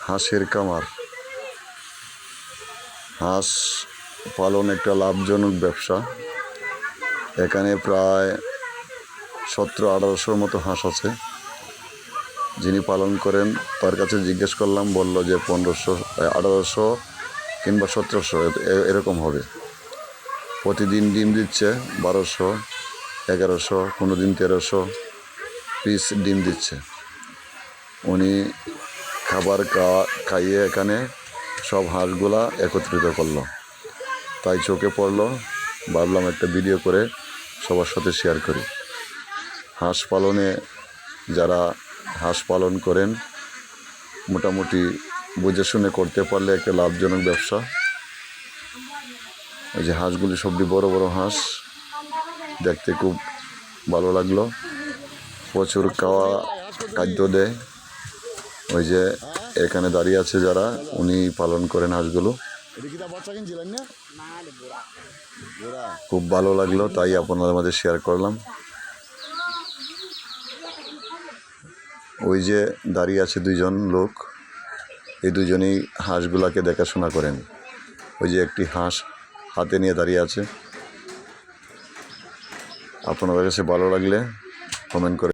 হাঁসের কামার। হাঁস পালন একটা লাভজনক ব্যবসা। এখানে প্রায় 1700-1800 মতো হাঁস আছে। যিনি পালন করেন তার কাছে জিজ্ঞেস করলাম, বলল যে 1500, 1800 কিংবা 1700 এরকম হবে। প্রতিদিন ডিম দিচ্ছে 1200, 1100, কোনো দিন 1300 পিস ডিম দিচ্ছে। উনি খাবার খাইয়ে এখানে সব হাঁসগুলা একত্রিত করলো, তাই চোখে পড়লো, ভাবলাম একটা ভিডিও করে সবার সাথে শেয়ার করি। হাঁস পালনে যারা হাঁস পালন করেন মোটামুটি বুঝে শুনে করতে পারলে একটা লাভজনক ব্যবসা। এই যে হাঁসগুলি সবটি বড় বড় হাঁস, দেখতে খুব ভালো লাগলো। প্রচুর খাদ্য দেয়। ওই যে এখানে দাঁড়িয়ে আছে যারা, উনি পালন করেন হাঁসগুলো। খুব ভালো লাগলো, তাই আপনাদের মাঝে শেয়ার করলাম। ওই যে দাঁড়িয়ে আছে দুইজন লোক, এই দুজনেই হাঁসগুলাকে দেখাশোনা করেন। ওই যে একটি হাঁস হাতে নিয়ে দাঁড়িয়ে আছে। আপনাদের কাছে ভালো লাগলে কমেন্ট করে